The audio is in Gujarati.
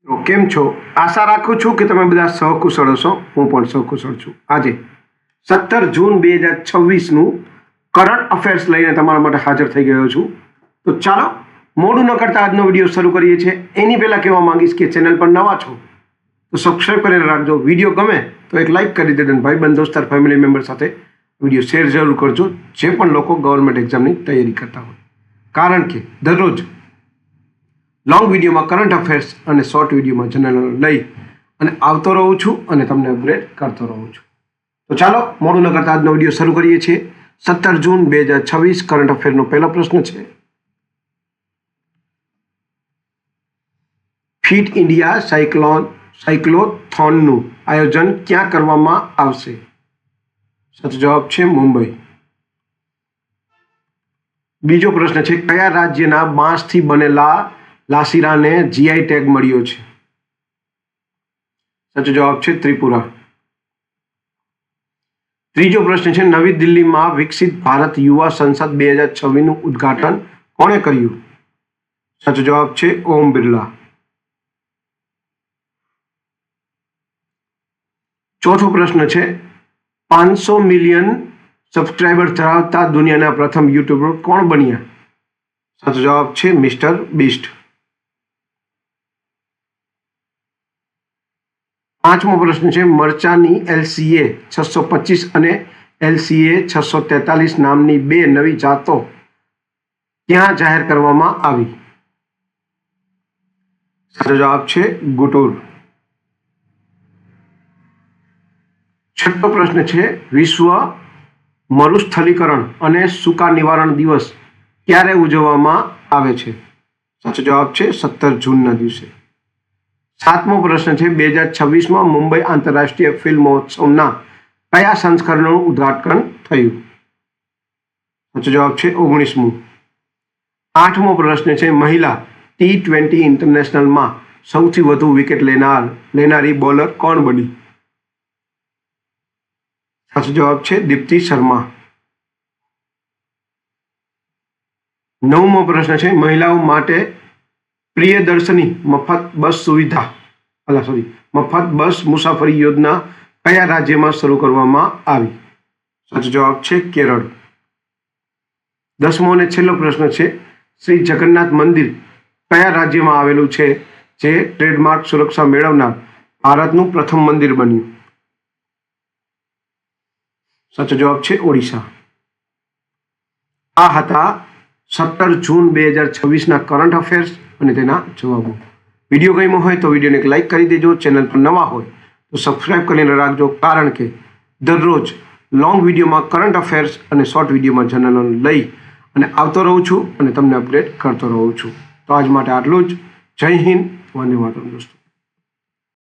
તો કેમ છો? આશા રાખું છું કે તમે બધા સહકુશળ હશો. હું પણ સહકુશળ છું. આજે 17 જૂન 2026નું કરંટ અફેર્સ લઈને તમારા માટે હાજર થઈ ગયો છું. તો ચાલો મોડું ન કરતા આજનો વિડીયો શરૂ કરીએ છીએ. એની પહેલાં કહેવા માંગીશ કે ચેનલ પર નવા છો તો સબસ્ક્રાઈબ કરીને રાખજો. વિડીયો ગમે તો એક લાઇક કરી દેજો. ભાઈબંધ દોસ્તાર ફેમિલી મેમ્બર સાથે વિડીયો શેર જરૂર કરજો, જે પણ લોકો ગવર્મેન્ટ એક્ઝામની તૈયારી કરતા હોય. કારણ કે દરરોજ લોંગ વિડીયોમાં કરંટ અફેર્સ અને શોર્ટ વિડીયોમાં જનરલ લઈ અને આવતો રહું છું અને તમને અપગ્રેડ કરતો રહું છું. તો ચાલો મોડું ન કરતા આજનો વિડીયો શરૂ કરીએ છીએ. 17 જૂન 2026 કરંટ અફેરનો પહેલો પ્રશ્ન છે, ફિટ ઇન્ડિયા સાયક્લોથોનનું આયોજન ક્યાં કરવામાં આવશે? સાચો જવાબ છે મુંબઈ. બીજો પ્રશ્ન છે, કયા રાજ્યના બાંસથી બનેલા લાસીરાને જીઆઈ ટેગ મળ્યો છે? સાચો જવાબ છે ત્રિપુરા. ત્રીજો પ્રશ્ન છે, નવી દિલ્હીમાં વિકસિત ભારત યુવા સંસદ 2026નું ઉદ્ઘાટન કોણે કર્યું? સાચો જવાબ છે ઓમ બિરલા. ચોથો પ્રશ્ન છે, 500 મિલિયન સબસ્ક્રાઇબર ધરાવતા દુનિયાના પ્રથમ યુટ્યુબર કોણ બન્યા? સાચો જવાબ છે મિસ્ટર બીસ્ટ. પાંચમો પ્રશ્ન છે, મરચાની LCA 625 અને LCA 643 નામની બે નવી જાતો ક્યાં જાહેર કરવામાં આવી? સાચો જવાબ છે ગુટુર. છઠ્ઠો પ્રશ્ન છે, વિશ્વ મરુસ્થલીકરણ અને સૂકા નિવારણ દિવસ ક્યારે ઉજવવામાં આવે છે? સાચો જવાબ છે 17 જૂનના દિવસે. સાતમો પ્રશ્ન છે, 2026માં મુંબઈ આંતરરાષ્ટ્રીય ફિલ્મ મહોત્સવના કયા સંસ્કરણનું ઉદ્ઘાટન થયું? સાચો જવાબ છે 19મું. આઠમો પ્રશ્ન છે, મહિલા T20 ઇન્ટરનેશનલમાં સૌથી વધુ વિકેટ લેનારી બોલર કોણ બની? સાચો જવાબ છે દીપ્તિ શર્મા. નવમો પ્રશ્ન છે, મહિલાઓ માટે પ્રિયદર્શની મફત બસ મુસાફરી યોજના કયા રાજ્યમાં શરૂ કરવામાં આવી? સાચો જવાબ છે કેરળ. 10મો અને છેલ્લો પ્રશ્ન છે, શ્રી જગન્નાથ મંદિર કયા રાજ્યમાં આવેલું છે જે ટ્રેડમાર્ક સુરક્ષા મેળવનાર ભારતનું પ્રથમ મંદિર બન્યું? સાચો જવાબ છે ઓડિશા. આ હતા 17 જૂન 2026ના કરંટ અફેર્સ અને તેના જવાબો. વિડીયો ગમ્યો હોય તો વિડીયોને એક લાઇક કરી દેજો. ચેનલ પર નવા હોય તો સબસ્ક્રાઇબ કરીને રાખજો, કારણ કે દરરોજ લોંગ વિડીયોમાં કરંટ અફેર્સ અને શોર્ટ વિડીયોમાં જનરલ લઈ અને આવતો રહું છું અને તમને અપડેટ કરતો રહું છું. તો આજ માટે આટલું જ. જય હિન્દ, વંદે માતરમ દોસ્તો.